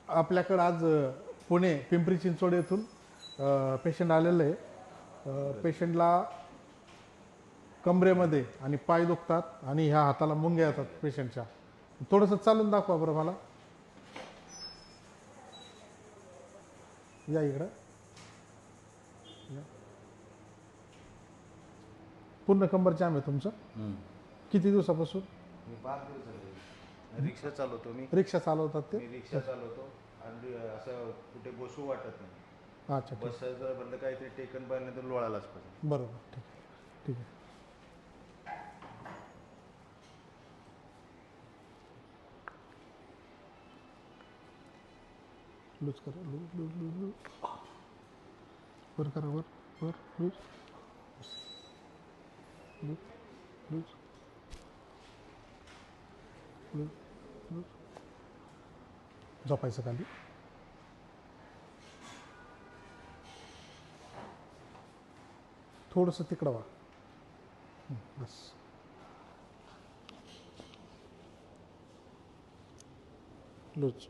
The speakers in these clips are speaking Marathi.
आपल्याकडं आज पुणे पिंपरी चिंचवड येथून पेशंट आलेलं आहे. पेशंटला कमरेमध्ये आणि पाय दुखतात आणि ह्या हाताला मुंग्या येतात पेशंटच्या. थोडंसं चालून दाखवा बरं मला. या इकडं. पूर्ण कंबर जाम आहे तुमचं. किती दिवसापासून? मी 5 दिवस झाले. रिक्षा चालवतो मी. रिक्षा चालवतात ते? मी रिक्षा चालवतो आणि असं कुठे बसू वाटत नाही. अच्छा, बसायचं बंद, काहीतरी टेकन पाहिलं तर लोळायलाच पाहिजे. बरोबर, ठीक आहे, ठीक आहे. लूज करा, लूज लूज लूज लूज. वर करा, वर वर loose loose loose loose loose. झोपायचं खाली. थोडंसं तिकडं वा. बस. लूज.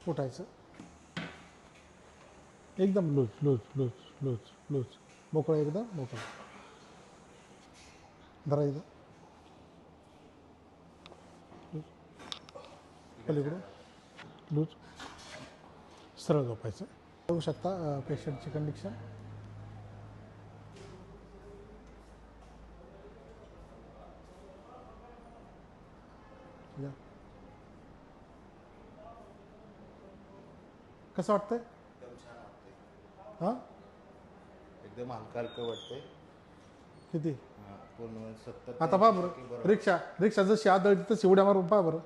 उठायचं. एकदम loose loose loose loose loose. मोकळं, एकदम मोकळं. धरा एकदम लूज. पलीकडं लूज. सरळ झोपायचं. बघू शकता पेशंटची कंडिशन. या. कसं वाटतंय? एकदम छान वाटतंय. हां, एकदम हलका हलका वाटतंय. किती? पूर्ण 70. आता पहा बरं. रिक्षा जशी आदळली तशी उड्या मारून पहा बरं.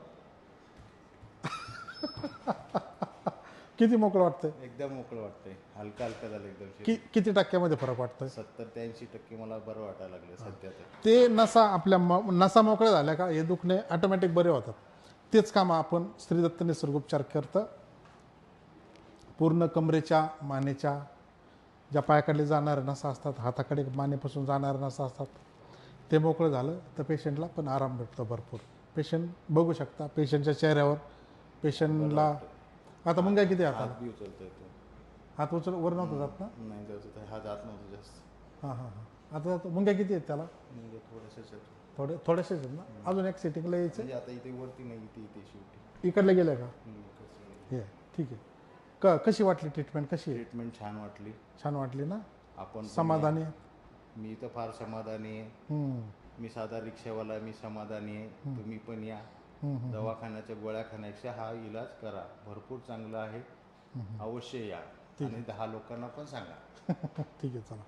किती मोकळं वाटतंय? एकदम मोकळं वाटतंय. हलका हलका झालं एकदम. किती टक्क्यामध्ये फरक वाटतोय? 70 ते 80% मला बरं वाटायला लागलं सध्या तर. ते नसा आपल्या नसा मोकळ्या झाल्या का हे दुखणे ऑटोमॅटिक बरे होतात. तेच काम आपण श्री दत्त निसर्गोपचार करतं. पूर्ण कमरेच्या, मानेच्या, ज्या पायाकडे जाणाऱ्या नसा असतात, हाताकडे मानेपासून जाणाऱ्या नसा असतात, ते मोकळं झालं तर पेशंटला पण आराम भेटतो भरपूर. पेशंट बघू शकता पेशंटच्या चेहऱ्यावर. पेशंटला आता मुंग्या किती हाताला? हात बी उचलता येतो. हात उचल वर नव्हतं जात ना? नाही जात. हा जात नव्हतं जास्त. हां हां हां. आता जातो. मुंग्या किती आहेत त्याला? म्हणजे थोडंसंच येतो. थोडेसेच आहेत ना? अजून एक सेटिंगला यायचं. म्हणजे आता इथे वरती नाही, इथे शेवटी. इकडले गेले का? हे ठीक आहे. कशी वाटली ट्रीटमेंट? कशी आहे? ट्रीटमेंट छान वाटली. छान वाटली ना? आपण समाधानी? मी तर फार समाधानी आहे. मी साधा रिक्षावाला, मी समाधानी आहे. तुम्ही पण या. दवाखान्याच्या गोळ्या खाण्यापेक्षा हा इलाज करा, भरपूर चांगला आहे. अवश्य या आणि 10 लोकांना पण सांगा. ठीक आहे, चला.